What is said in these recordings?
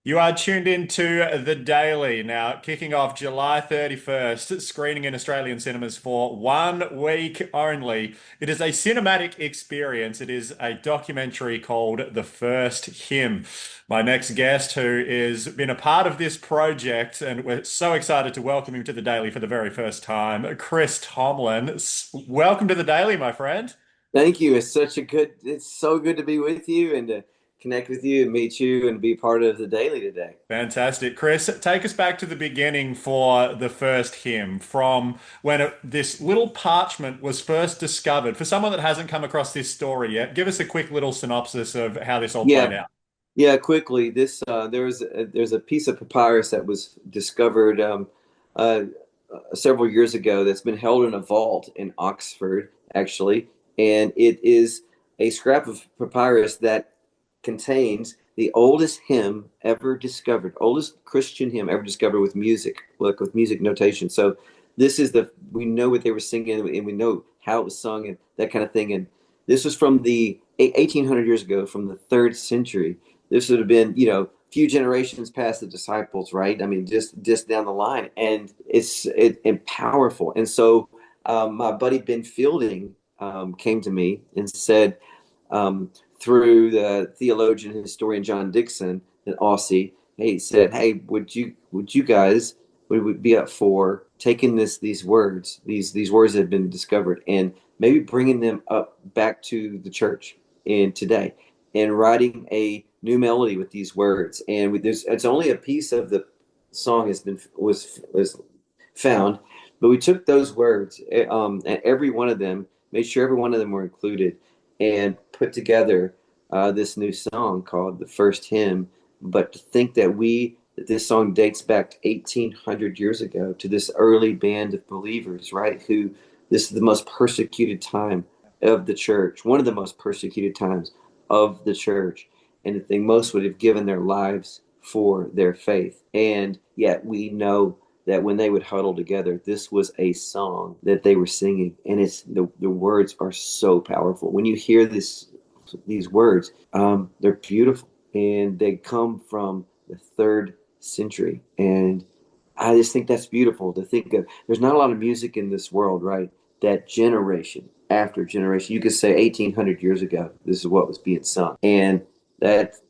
You are tuned into The Daily now, kicking off July 31st, screening in Australian cinemas for 1 week only. It is a cinematic experience. It is a documentary called The First Hymn. My next guest, who has been a part of this project, and we're so excited to welcome him to The Daily for the very first time, Chris Tomlin. Welcome to The Daily, my friend. Thank you. It's so good to be with you and to connect with you and meet you and be part of the daily today. Fantastic. Chris, take us back to the beginning for the first hymn, from when this little parchment was first discovered. For someone that hasn't come across this story yet, give us a quick little synopsis of how this all Yeah, played out. yeah. Quickly, there's a piece of papyrus that was discovered uh, several years ago that's been held in a vault in Oxford, actually, and it is a scrap of papyrus that contains the oldest hymn ever discovered, oldest Christian hymn ever discovered with music, like with music notation. So this is we know what they were singing and we know how it was sung and that kind of thing. And this was from the 1800 years ago, from the third century. This would have been, few generations past the disciples, right? I mean, just down the line, and and powerful. And so, my buddy Ben Fielding came to me and said, through the theologian and historian John Dixon, an Aussie, he said, "Hey, would you guys would we be up for taking these words that have been discovered, and maybe bringing them up back to the church in today, and writing a new melody with these words?" And it's only a piece of the song was found, but we took those words, and every one of them, made sure every one of them were included, and put together this new song called "The First Hymn." But to think that this song dates back 1800 years ago to this early band of believers, right? Who This is the most persecuted time of the church, one of the most persecuted times of the church, and the thing most would have given their lives for their faith. And yet we know that when they would huddle together, this was a song that they were singing, and the words are so powerful. When you hear these words, they're beautiful, and they come from the third century. And I just think that's beautiful to think of. There's not a lot of music in this world, right? That generation after generation, you could say 1800 years ago, this is what was being sung. And that's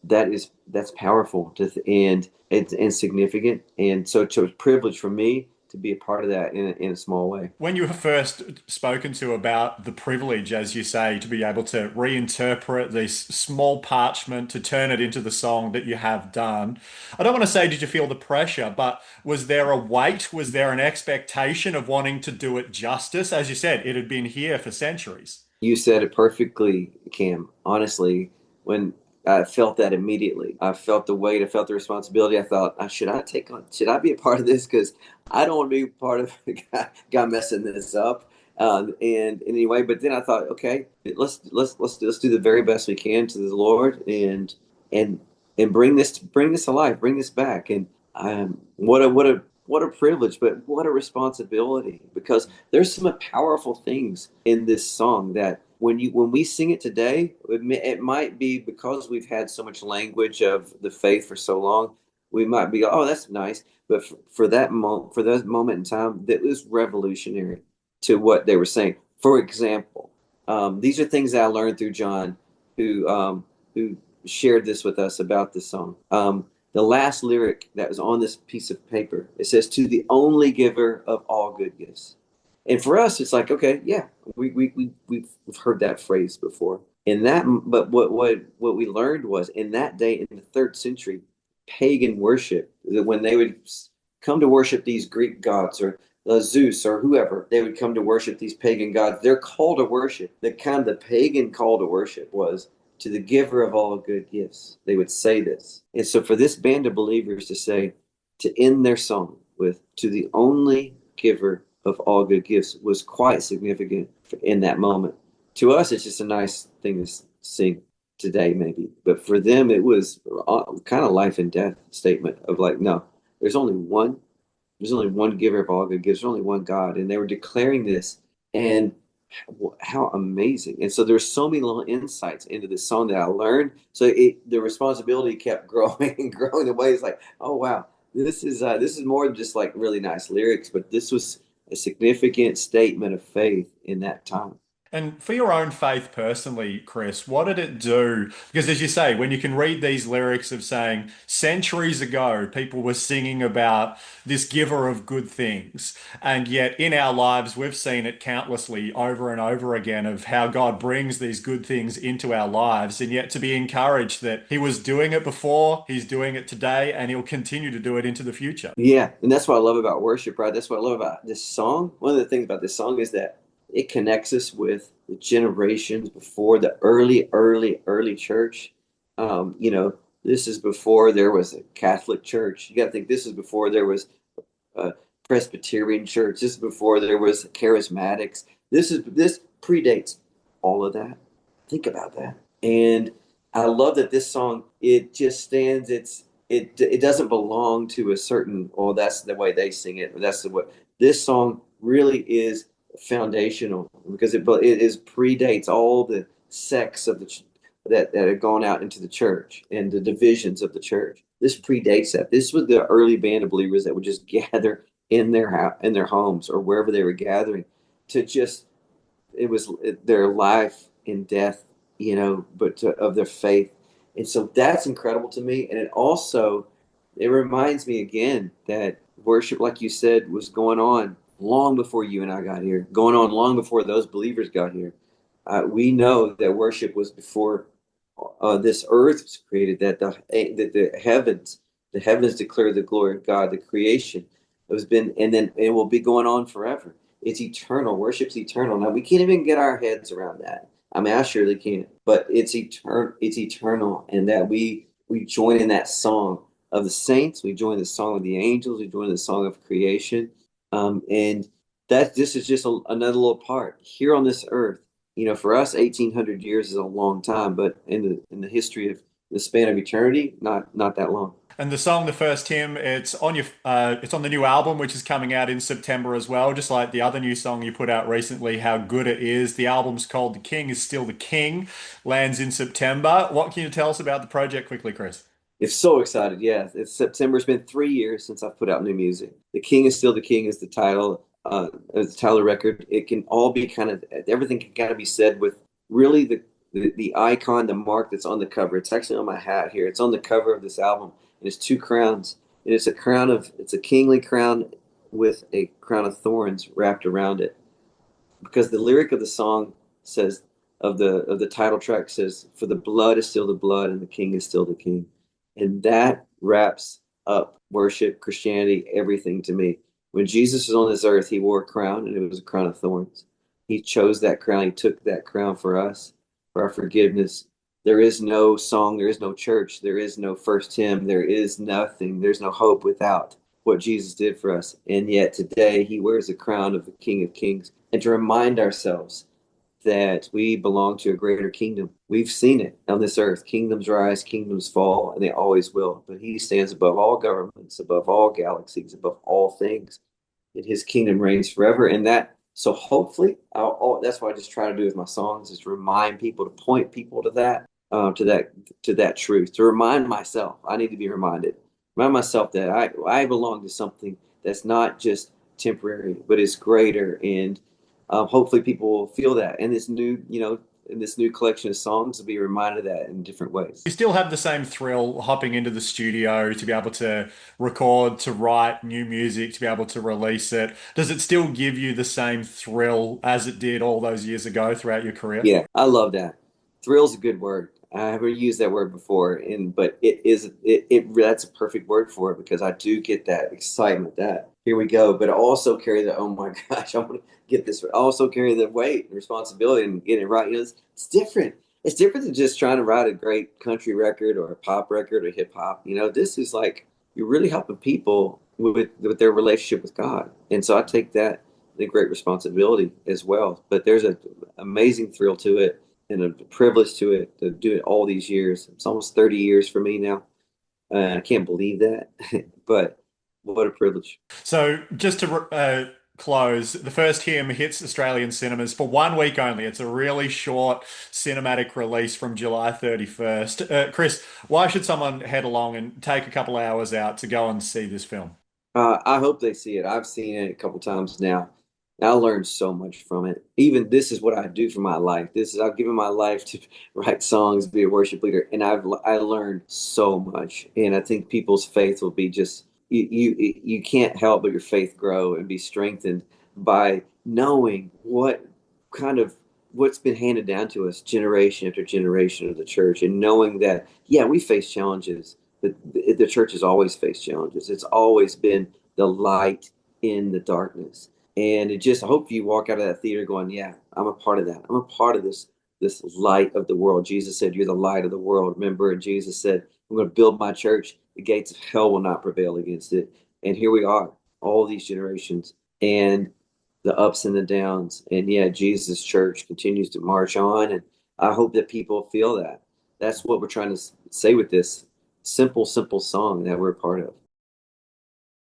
powerful and it's insignificant. And so it's a privilege for me to be a part of that in a small way. When you were first spoken to about the privilege, as you say, to be able to reinterpret this small parchment to turn it into the song that you have done, I don't want to say did you feel the pressure, but was there a weight? Was there an expectation of wanting to do it justice? As you said, it had been here for centuries. You said it perfectly, Cam. Honestly, when I felt that immediately, I felt the weight, I felt the responsibility. I thought, should I be a part of this? Because I don't want to be part of the guy messing this up. And anyway, but then I thought, okay, let's do the very best we can to the Lord and and bring this alive, bring this back. And what a privilege, but what a responsibility, because there's some powerful things in this song that when we sing it today, it might be because we've had so much language of the faith for so long, we might be, oh, that's nice. But for that moment in time, that was revolutionary to what they were saying. For example, these are things that I learned through John, who shared this with us about this song. The last lyric that was on this piece of paper, it says, "To the only giver of all good gifts." And for us, it's like, okay, yeah, we've heard that phrase before. But what we learned was, in that day, in the third century, pagan worship, that when they would come to worship these Greek gods, or Zeus or whoever, they would come to worship these pagan gods. Their call to worship, the pagan call to worship, was to the giver of all good gifts. They would say this. And so for this band of believers to say, to end their song with "to the only giver of all good gifts" was quite significant in that moment. To us, it's just a nice thing to sing today, maybe. But for them, it was kind of life and death statement of like, no, there's only one. There's only one giver of all good gifts. There's only one God. And they were declaring this. And how amazing. And so there's so many little insights into this song that I learned. So the responsibility kept growing and growing the way it's like, oh wow, this is more than just like really nice lyrics, but this was a significant statement of faith in that time. And for your own faith personally, Chris, what did it do? Because as you say, when you can read these lyrics of saying centuries ago, people were singing about this giver of good things. And yet in our lives, we've seen it countlessly over and over again of how God brings these good things into our lives. And yet to be encouraged that he was doing it before, he's doing it today, and he'll continue to do it into the future. Yeah, and that's what I love about worship, right? That's what I love about this song. One of the things about this song is that it connects us with the generations before the early church. This is before there was a Catholic church. You got to think this is before there was a Presbyterian church. This is before there was charismatics. This predates all of that. Think about that. And I love that this song, it just stands, it doesn't belong to a certain, well, that's the way they sing it, or that's the way this song really is foundational because it is predates all the sects of that have gone out into the church and the divisions of the church. This predates that. This was the early band of believers that would just gather in their homes or wherever they were gathering to just it was their life and death, of their faith. And so that's incredible to me. And it reminds me again that worship, like you said, was going on long before you and I got here, going on long before those believers got here. We know that worship was before this earth was created, that the heavens declare the glory of God, the creation has been, and then it will be going on forever. It's eternal. Worship's eternal. Now we can't even get our heads around that. I mean, I surely can't, but it's eternal. It's eternal, and that we join in that song of the saints. We join the song of the angels. We join the song of creation, and that this is just another little part here on this earth. For us, 1,800 years is a long time, but in the history of the span of eternity, not that long. And the song, the first hymn, it's on the new album, which is coming out in September as well. Just like the other new song you put out recently, How Good It Is. The album's called The King Is Still the King, lands in September. What can you tell us about the project quickly, Chris? It's so excited. Yeah, it's September. It's been 3 years since I've put out new music. The King is Still the King is the title of the record. It can all be kind of everything can kind of be said with really the icon, the mark that's on the cover. It's actually on my hat here. It's on the cover of this album, and it's two crowns. And it's a kingly crown with a crown of thorns wrapped around it. Because the lyric of the song says of the title track says, "For the blood is still the blood, and the King is still the King." And that wraps up worship, Christianity, everything to me. When Jesus was on this earth, he wore a crown, and it was a crown of thorns. He chose that crown. He took that crown for us, for our forgiveness. There is no song, there is no church, there is no first hymn, there is nothing, there's no hope without what Jesus did for us. And yet today, he wears the crown of the King of Kings. And to remind ourselves that we belong to a greater kingdom. We've seen it on this earth. Kingdoms rise, kingdoms fall, and they always will. But he stands above all governments, above all galaxies, above all things. And his kingdom reigns forever. And so hopefully, that's what I just try to do with my songs is to remind people, to point people to that truth, to remind myself. I need to be reminded. Remind myself that I belong to something that's not just temporary, but is greater. And hopefully people will feel that in this new collection of songs will be reminded of that in different ways. You still have the same thrill hopping into the studio to be able to record, to write new music, to be able to release it. Does it still give you the same thrill as it did all those years ago throughout your career? Yeah, I love that. Thrill's a good word. I haven't used that word before, but it that's a perfect word for it because I do get that excitement that here we go, but I also carry the oh my gosh, I want to get this. I also carry the weight and responsibility and get it right. It's different. It's different than just trying to write a great country record or a pop record or hip hop. This is like you're really helping people with their relationship with God, and so I take that the great responsibility as well. But there's an amazing thrill to it and a privilege to it to do it all these years. It's almost 30 years for me now. I can't believe that, but what a privilege. So just to close. The first hymn hits Australian cinemas for 1 week only. It's a really short cinematic release from July 31st. Chris, why should someone head along and take a couple hours out to go and see this film? I hope they see it. I've seen it a couple times now. I learned so much from it. Even this is what I do for my life. This is I've given my life to write songs, be a worship leader, and I learned so much. And I think people's faith will be just you can't help but your faith grow and be strengthened by knowing what kind of what's been handed down to us generation after generation of the church, and knowing that yeah, we face challenges, but the church has always faced challenges. It's always been the light in the darkness. And it just, I hope you walk out of that theater going, yeah, I'm a part of that. I'm a part of this light of the world. Jesus said, you're the light of the world. Remember, and Jesus said, I'm going to build my church. The gates of hell will not prevail against it. And here we are, all these generations and the ups and the downs. And yeah, Jesus' church continues to march on. And I hope that people feel that. That's what we're trying to say with this simple, simple song that we're a part of.